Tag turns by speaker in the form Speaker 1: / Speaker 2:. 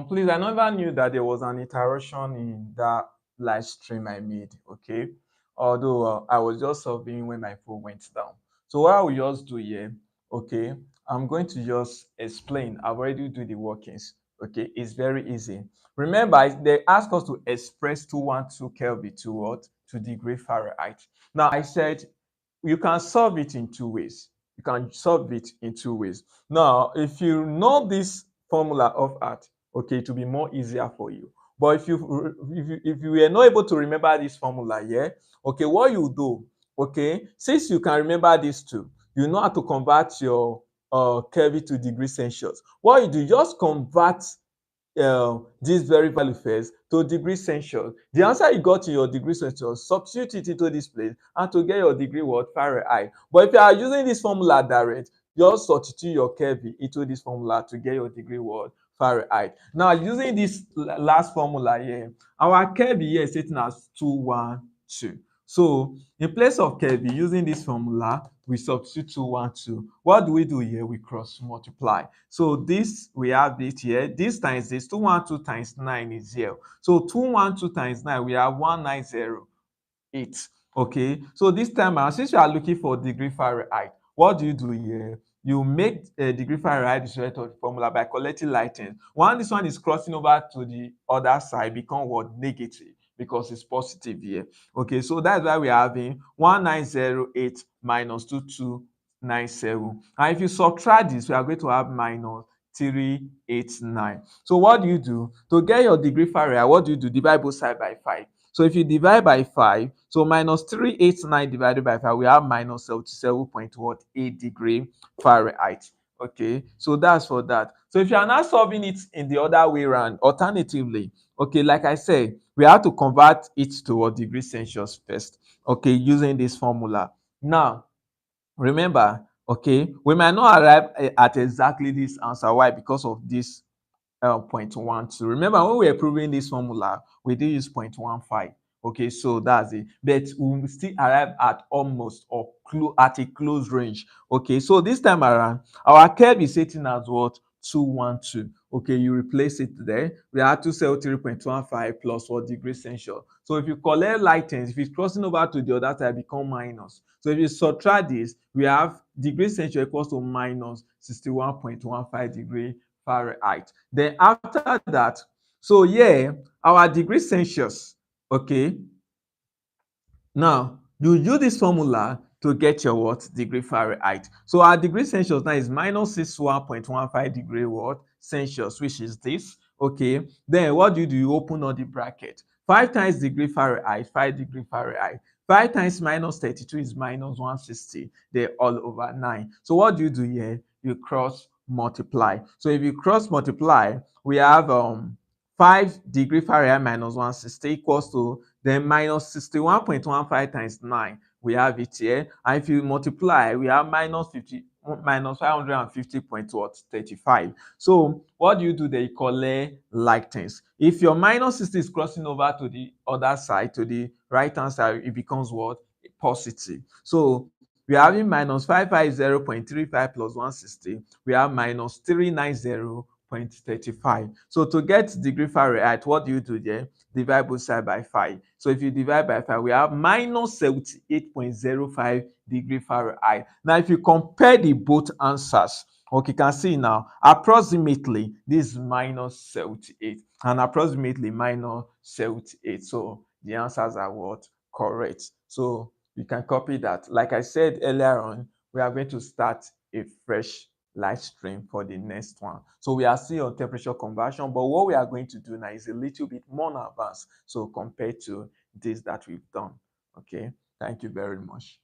Speaker 1: Please, I never knew that there was an interruption in that live stream I made. Okay, although I was just solving when my phone went down. So what I will just do here, okay, I'm going to just explain. I've already do the workings. Okay, it's very easy. Remember, they ask us to express 212 Kelvin to what? To degree Fahrenheit. Now I said you can solve it in two ways. You can solve it in two ways. Now, if you know this formula of art, okay, to be more easier for you. But if you were not able to remember this formula, yeah, okay, what you do, okay, since you can remember these two, you know how to convert your Kelvin to degree Celsius. What you do, just convert this very value first to degree Celsius. The answer you got in your degree Celsius, substitute it into this place and to get your degree what? Fahrenheit. But if you are using this formula direct, just substitute your Kelvin into this formula to get your degree what? Fahrenheit. Now using this last formula here, our Kelvin here is sitting as 212. So in place of Kelvin, using this formula, we substitute 212. What do we do here? We cross multiply. So this, we have it here. This times this, 212 times 9 is 0. So 212 times 9, we have 1908. Okay, so this time around, since you are looking for degree Fahrenheit, what do you do here? You make a degree Fahrenheit the result of the formula by collecting lightens. When this one is crossing over to the other side, become what? Negative, because it's positive here. Okay, so that's why we're having 1908 minus 2297. And if you subtract this, we are going to have minus 389. So what do you do? To get your degree Fahrenheit, what do you do? Divide both sides by 5. So if you divide by 5, so minus 389 divided by 5, we have minus 77.8 degree Fahrenheit. Okay, so that's for that. So if you are now solving it in the other way around, alternatively, okay, like I said, we have to convert it to a degree Celsius first, okay, using this formula. Now, remember, okay, we might not arrive at exactly this answer. Why? Because of this 0.12. Remember, when we were proving this formula, we did use 0.15. Okay, so that's it. But we will still arrive at almost or at a close range. Okay, so this time around, our curve is sitting as what? 212. Okay, you replace it there. We have 273.15 plus 4 degrees Celsius. So if you collect lightens, if it's crossing over to the other side, become minus. So if you subtract this, we have degree Celsius equals to minus 61.15 degree Fahrenheit. Then after that, so yeah, our degree Celsius, okay, now you use this formula to get your what? Degree Fahrenheit. So our degree Celsius now is minus 61.15 degree what? Celsius, which is this, okay. Then what do? You open all the bracket. 5 times degree Fahrenheit, 5 degree Fahrenheit. 5 times minus 32 is minus 160. They're all over 9. So what do you do here? You cross multiply. So if you cross multiply, we have 5 degree Fahrenheit minus 160 equals to then minus 61.15 times 9. We have it here. And if you multiply, we have minus 550.35. So what do you do there? You collect like things. If your minus 60 is crossing over to the other side, to the right hand side, it becomes what? Positive. So we are having minus 550.35 plus 160. We have minus 390.35. So to get degree Fahrenheit, what do you do there? Divide both sides by 5. So if you divide by 5, we have minus 78.05 degree Fahrenheit. Now, if you compare the both answers, okay, you can see now, approximately this is minus 78 and approximately minus 78. So the answers are what? Correct. So you can copy that. Like I said earlier on, we are going to start a fresh live stream for the next one. So we are still on temperature conversion, but what we are going to do now is a little bit more advanced. So compared to this that we've done. Okay. Thank you very much.